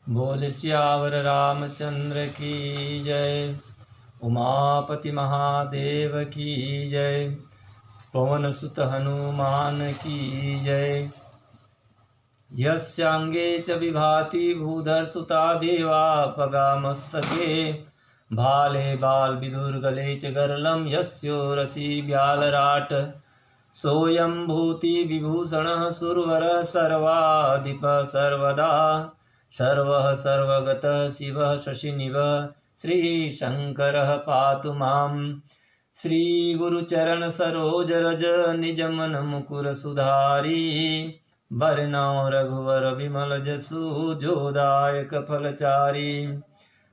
बोल सियावर रामचंद्र की जय। उमापति महादेव की जय। पवन सुत हनुमान की जय। यस्यांगे च विभाति भूधर सुता देवा पगा मस्तके भाले बाल विदुर्गले च गरलं यस्योरसि व्यालराट सोऽयं भूति विभूषणः सुरवरः सर्वाधिप सर्वदा सर्वः सर्वगतः शिवः शशिनिवः श्रीशङ्करः पातु माम्। श्रीगुरुचरण सरोज रज निजमन मुकुर सुधारी बरनौ रघुवर विमल जसु जोदायक फलचारी।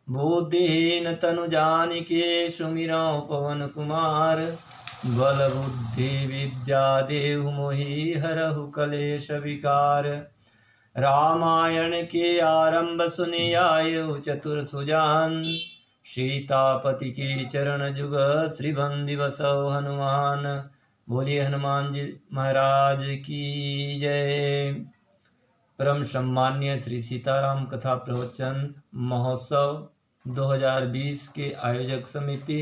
बुद्धिहीन तनु जानिके सुमिरौ पवन कुमार बल बुद्धि विद्या देहु मोहि हरहु कलेश विकार। रामायण के आरंभ सुनि आयु चतुर सुजान सीतापति के चरण जुग श्रीबंदी बसौ हनुमान। बोलिए हनुमान जी महाराज की जय। परम सम्मान्य श्री सीताराम कथा प्रवचन महोत्सव 2020 के आयोजक समिति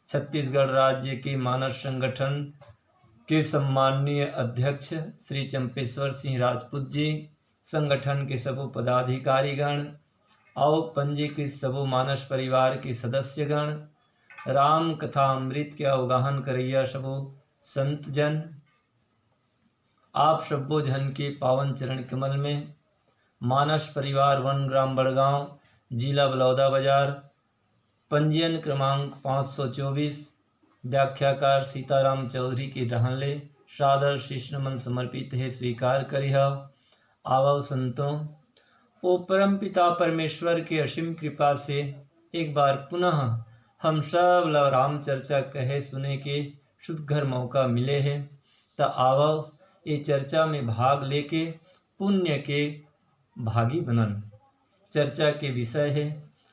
छत्तीसगढ़ राज्य के मानस संगठन के सम्माननीय अध्यक्ष श्री चंपेश्वर सिंह राजपूत जी, संगठन के सब पदाधिकारीगण और पंजीकृत सब मानस परिवार के सदस्यगण, राम कथा अमृत के अवगाहन करैया सबो संत जन, आप सबो जन के पावन चरण कमल में मानस परिवार वन ग्राम बड़गांव, जिला बलौदा बाजार, पंजीयन क्रमांक 524, व्याख्याकार सीताराम चौधरी की रहनले सादर शीश नमन समर्पित है, स्वीकार करिह। आवव संतों, ओ परम पिता परमेश्वर के असीम कृपा से एक बार पुनः हम सब राम चर्चा कहे सुने के सुदघर मौका मिले हैं। तो आवव ये चर्चा में भाग लेके पुण्य के भागी बनन। चर्चा के विषय है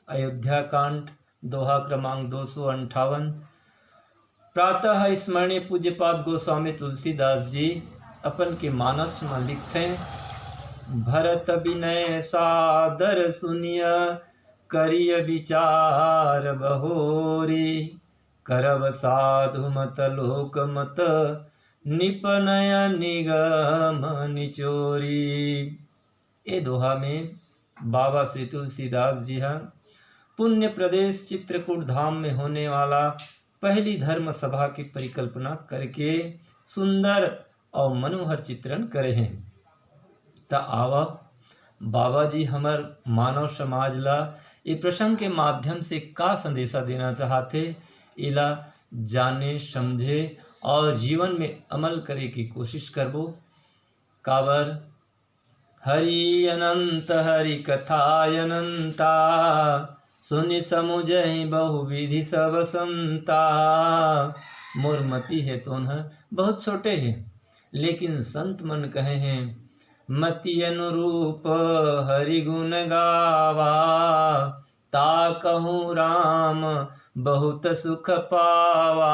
अयोध्या कांड, दोहा क्रमांक 258। प्रातः स्मरणीय पूज्यपाद गोस्वामी तुलसीदास जी अपन के मानस में लिखते हैं, भरत विनय सादर सुनिय करिय विचार बहोरी करब साधु मत लोक मत निपनय निगम निचोरी। ये दोहा में बाबा श्री तुलसीदास जी हैं पुण्य प्रदेश चित्रकूट धाम में होने वाला पहली धर्म सभा की परिकल्पना करके सुंदर और मनोहर चित्रण करे हैं। ता आवा बाबा जी हमार मानव समाज ला ये प्रसंग के माध्यम से का संदेशा देना चाहते, इला जाने समझे और जीवन में अमल करे की कोशिश करबो। काबर हरि अनंत हरि कथा अनंता सुनि समुझहि बहु विधि सब संता। मोरमती है तो बहुत छोटे हैं, लेकिन संत मन कहे हैं मति अनुरूप हरि गुण गावा ता कहूँ राम बहुत सुख पावा।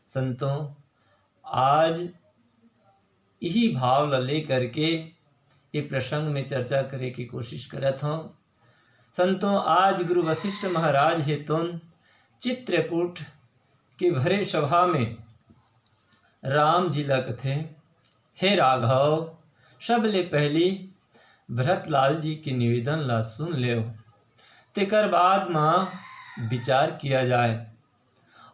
संतों, आज यही भाव ले करके ये प्रसंग में चर्चा करे की कोशिश करत हूँ। संतों, आज गुरु वशिष्ठ महाराज हेतुन चित्रकूट के भरे सभा में राम जी लखते, हे राघव, सबले पहली भरतलाल जी के निवेदन ला सुन ले, तेकर बाद में विचार किया जाए।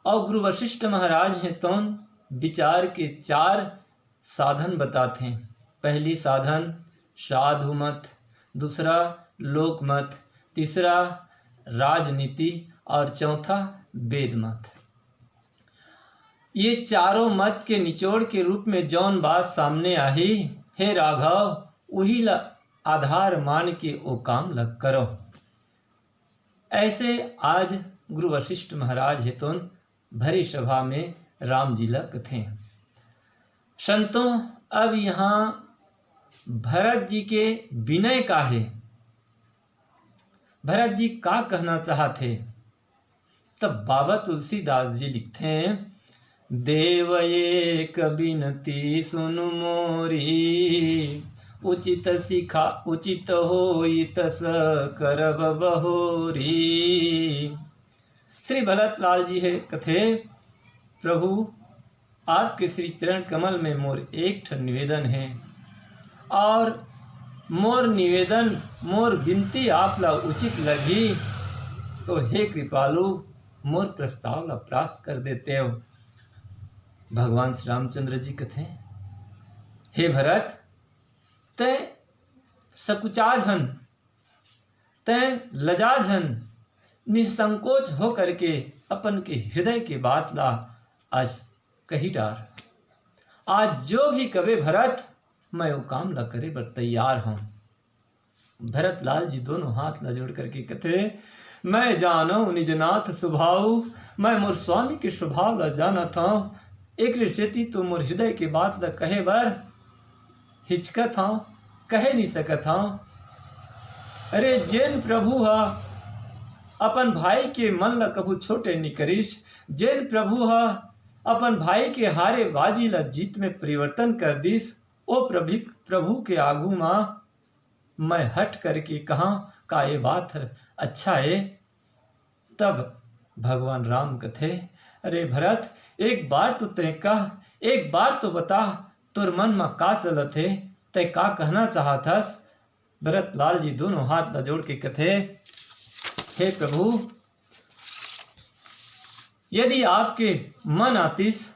और गुरु वशिष्ठ महाराज हेतुन विचार के 4 साधन बताते हैं। पहली साधन साधु मत, दूसरा लोक मत, तीसरा राजनीति और चौथा वेद मत। ये चारों मत के निचोड़ के रूप में जौन बात सामने आई, हे राघव, वही आधार मान के वो काम लग करो। ऐसे आज गुरु वशिष्ठ महाराज हेतुन भरी सभा में राम जी कथे। संतों, अब यहाँ भरत जी के विनय का है, भरत जी का कहना चाहते, तब बाबा तुलसीदास जी लिखते हैं, देव एक बिनती सुनु मोरी उचित सिखा उचित होई तस करब बहोरी। श्री भरत लाल जी है कथे, प्रभु आपके श्री चरण कमल में मोर एक ठन निवेदन है, और मोर निवेदन मोर विनती आप ला उचित लगी तो हे कृपालु मोर प्रस्ताव ला प्रास कर देते हो। भगवान श्री रामचंद्र जी कथे, हे भरत, तै सकुचाझन तै लजाझन निसंकोच हो करके अपन के हृदय की बात ला आज कही डार। आज जो भी कवे भरत, मैं वो काम ला करे बर तैयार हूं। भरत लाल जी दोनों हाथ ला जोड़ करके कथे, मैं जानो निजनाथ स्वभाव, मैं मोर स्वामी के स्वभाव ला जानत हूं। एक सेती तो मोर हृदय की बात ला कहे बर हिचकत हूं, कहे नहीं सकत हूं। अरे जेन प्रभु हा अपन भाई के मन ला कभू छोटे नहीं करिस, जेन प्रभु हा अपन भाई के हारे बाजी ला जीत में परिवर्तन कर दिस, ओ प्रभु के आगू मां मैं हट करके कहा का ये बात अच्छा है। तब भगवान राम कथे, अरे भरत, एक बार तो तय कह, एक बार तो बता, तोर मन में का चलत है, तय का कहना चाहतस। भरत लाल जी दोनों हाथ ला जोड़ के कथे, हे प्रभु, यदि आपके मन आतिस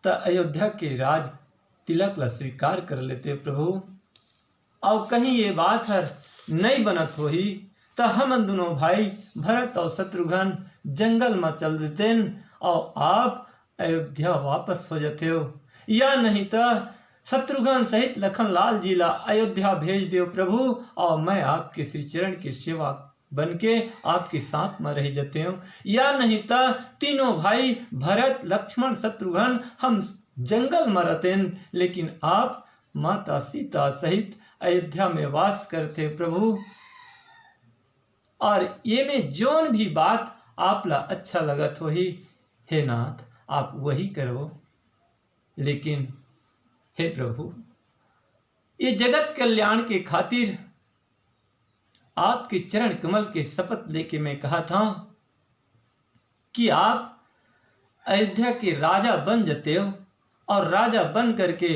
तो अयोध्या के राज तिलक ला स्वीकार कर लेते प्रभु, और कहीं ये बात हर नहीं बनत होही तो हम दोनों भाई भरत और शत्रुघ्न जंगल में चल देते और आप अयोध्या वापस हो जाते हो, या नहीं तो शत्रुघ्न सहित लखन लाल जी ला अयोध्या भेज दो प्रभु, और मैं आपके श्री चरण की सेवा बन के आपके साथ में रह जाते हो, या नहीं तो तीनों भाई भरत लक्ष्मण शत्रुघ्न हम जंगल में रहते हैं, लेकिन आप माता सीता सहित अयोध्या में वास करते प्रभु। और ये में जोन भी बात आप ला अच्छा लगत हो ही, हे नाथ आप वही करो। लेकिन हे प्रभु, ये जगत कल्याण के खातिर आपके चरण कमल के शपथ लेके मैं कहा था कि आप अयोध्या के राजा बन जाते हो, और राजा बन करके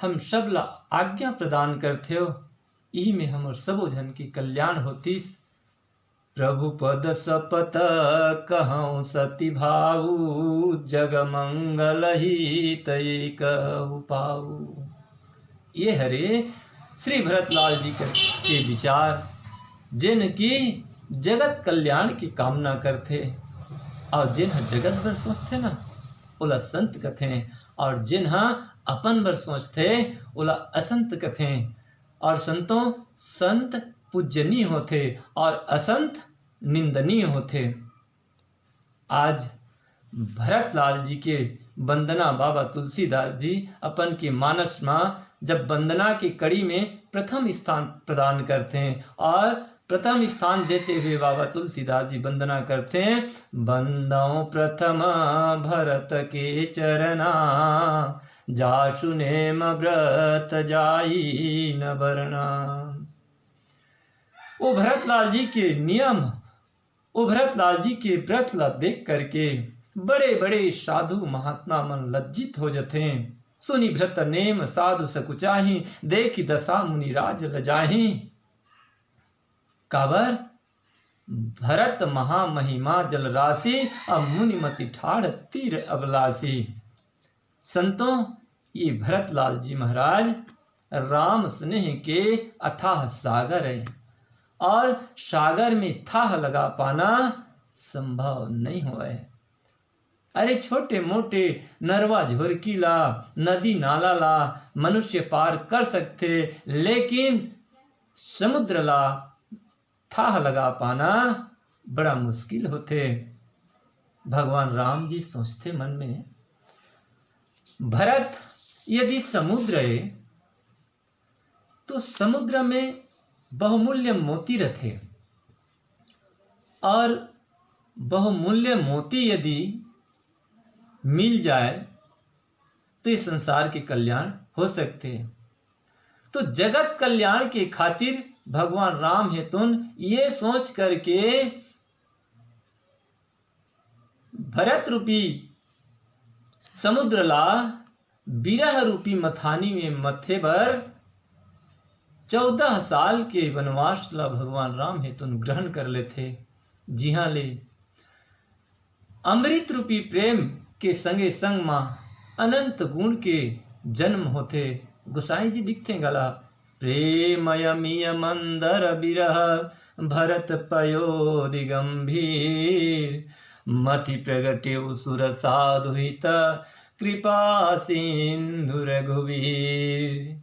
हम सब ला आज्ञा प्रदान करते हो, यही में हम सबो जन की कल्याण होतीस। प्रभु पद शपथ कहूँ सती भाऊ, जग मंगल ही तय कहु पाऊ। ये हरे श्री भरतलाल जी के विचार, जिनकी जगत कल्याण की कामना करते, और जिन जगत भर सोचते ना ओला संत कथे, और जिन अपन भर सोचते ओला असंत कथे। और संतों संत पूजनीय होते और असंत निंदनीय होते। आज भरतलाल जी के वंदना बाबा तुलसीदास जी अपन के मानस में जब वंदना की कड़ी में प्रथम स्थान प्रदान करते हैं, और प्रथम स्थान देते हुए बाबा तुलसीदास जी वंदना करते हैं, बंदौ प्रथम भरत के चरना, जासु नेम व्रत जाई न बरना। वो भरतलाल जी के नियम, वो भरतलाल जी के व्रत ला देख करके बड़े बड़े साधु महात्मा मन लज्जित हो जाते हैं। सुनी भरत नेम साधु सकुचाही, देखी दशा मुनि राज लजाही। काबर भरत महामहिमा जल राशि, अब मुनिमति ठाड़ तीर अबलासी। संतों, ये भरतलाल जी महाराज राम स्नेह के अथाह सागर है, और सागर में थाह लगा पाना संभव नहीं हुआ है। अरे छोटे मोटे नरवा झोरकी ला, नदी नाला ला मनुष्य पार कर सकते, लेकिन समुद्र ला थाह लगा पाना बड़ा मुश्किल होते। भगवान राम जी सोचते मन में, भरत यदि समुद्र है तो समुद्र में बहुमूल्य मोती रखे, और बहुमूल्य मोती यदि मिल जाए तो इस संसार के कल्याण हो सकते हैं। तो जगत कल्याण के खातिर भगवान राम हेतुन ये सोच करके भरत रूपी समुद्र ला विरह रूपी मथानी में मथे पर 14 साल के वनवास ला भगवान राम हेतुन ग्रहण कर ले थे। जी हाँ ले अमृत रूपी प्रेम के संगे संग मां अनंत गुण के जन्म होते। गोसाई जी दिखते गला प्रेमयमिय मंदर विरह भरत पयो दिगंभीर मति प्रगटे सुर साधुहित कृपा सिंधु रघुवीर।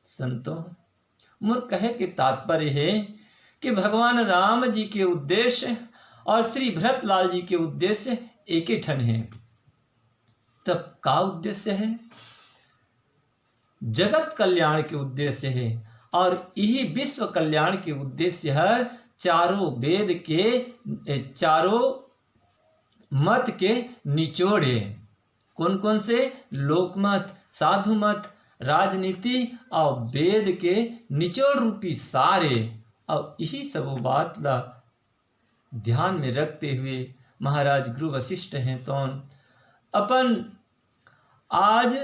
संतों, मोर कहे के तात्पर्य है कि भगवान राम जी के उद्देश्य और श्री भरतलाल जी के उद्देश्य एक ही ठन है। तब का उद्देश्य है? जगत कल्याण के उद्देश्य है और यही विश्व कल्याण के उद्देश्य है। चारों वेद के चारों मत के निचोड़े कौन कौन से? लोकमत, साधु मत, राजनीति और वेद के निचोड़ रूपी सारे। और यही सब बात ला ध्यान में रखते हुए महाराज गुरु वशिष्ठ हैं तो अपन आज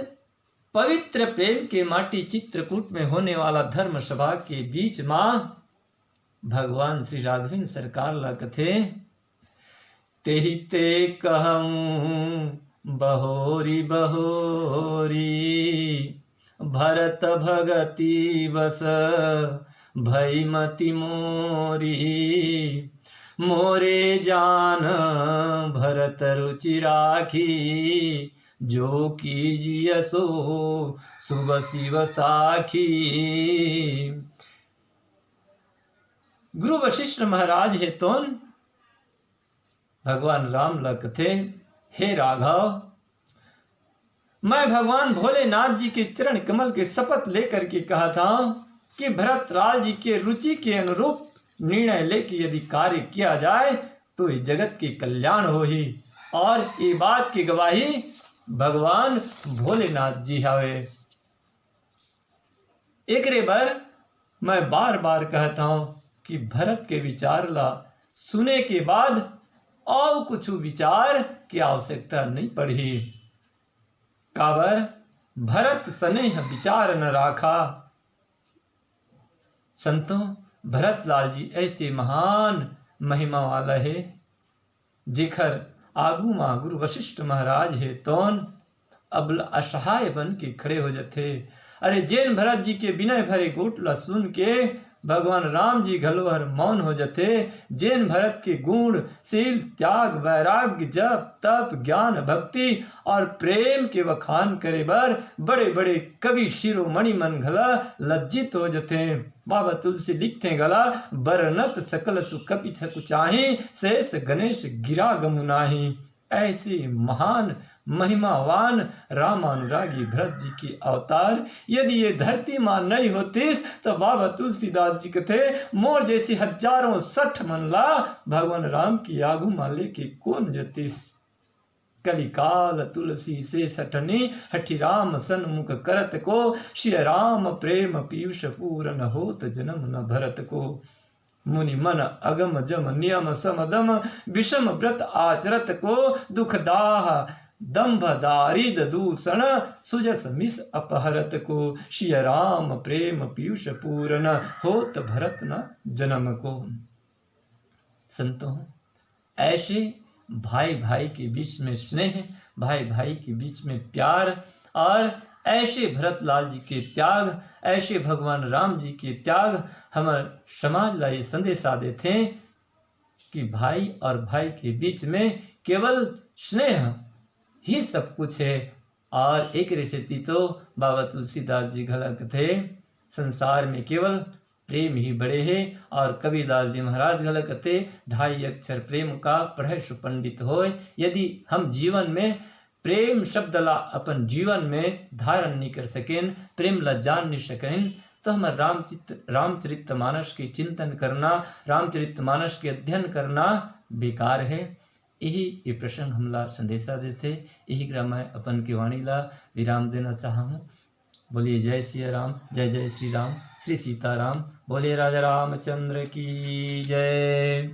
पवित्र प्रेम के माटी चित्रकूट में होने वाला धर्म सभा के बीच में भगवान श्री राघवेंद्र सरकार ला कथे तेहि ते कहूँ बहोरी बहोरी भरत भगति बस भई मति मोरी मोरे जान भरत रुचि राखी जो कीजिए सो शुभ शिव साखी। गुरु वशिष्ठ महाराज हेतुन भगवान राम लखते हे राघव, मैं भगवान भोलेनाथ जी के चरण कमल के शपथ लेकर के कहा था कि भरतलाल जी के रुचि के अनुरूप निर्णय लेके यदि कार्य किया जाए तो ये जगत के कल्याण हो ही। और ये बात की गवाही भगवान भोलेनाथ जी हवे। एक रे बार मैं बार बार कहता हूं कि भरत के विचार ला सुने के बाद और कुछ विचार की आवश्यकता नहीं पड़ी। काबर भरत स्नेह विचार न राखा। संतों, भरतलाल जी ऐसे महान महिमा वाला है जिखर आगू मां गुरु वशिष्ठ महाराज है तौन अब असहाय बन के खड़े हो जाते। अरे जैन भरत जी के विनय भरे गोटला सुन के भगवान राम जी घलोहर मौन हो जाते। जैन भरत के गुण शील त्याग वैराग्य जप तप ज्ञान भक्ति और प्रेम के वखान करे बर बड़े बड़े कवि शिरोमणि मन घला लज्जित हो जाते। बाबा तुलसी लिखते गला बरनत सकल सुख चाहे शेष गणेश गिरा गमुनाही। ऐसे महान महिमावान रामानुरागी भरत जी की अवतार यदि ये धरती मां नहीं होतीस तो बाबा तुलसीदास जी कथे मोर जैसी हजारों 60 मनला भगवान राम की आगू मां लेके कौन जतीस। कलिकाल तुलसी से सठनी हठि राम सन्मुख करत को श्री राम प्रेम पीयूष पूरन होत जन्म न भरत को। मुनि मन अगम जम नियम समदम विषम व्रत आचरत को दुख दाह दंभ दारिद दूषण सुजस मिस अपहरत को श्री राम प्रेम पीयूष पूरन होत भरत न जन्म को। संतों, ऐसे भाई भाई के बीच में स्नेह, भाई भाई के बीच में प्यार और ऐसे भरतलाल जी के त्याग, ऐसे भगवान राम जी के त्याग हमारे समाज ला ये संदेशा देते कि भाई और भाई के बीच में केवल स्नेह ही सब कुछ है। और एक रेसेती तो बाबा तुलसीदास जी घलक थे संसार में केवल प्रेम ही बड़े है। और कबीरदास जी महाराज घलक थे 2.5 अक्षर प्रेम का पढ़े सुपंडित होए। यदि हम जीवन में प्रेम शब्द ला अपन जीवन में धारण नहीं कर सकें, प्रेम ला जान नहीं सकें, तो हमारे रामचरित मानस के चिंतन करना, रामचरित मानस के अध्ययन करना बेकार है। यही ये प्रसंग हमला संदेशा देते, यही ग्राम मैं अपन की वाणी ला विराम देना चाहा हूँ। बोलिए जय सिया राम, जय जय श्री राम, श्री सीताराम। बोलिए राजा रामचंद्र की जय।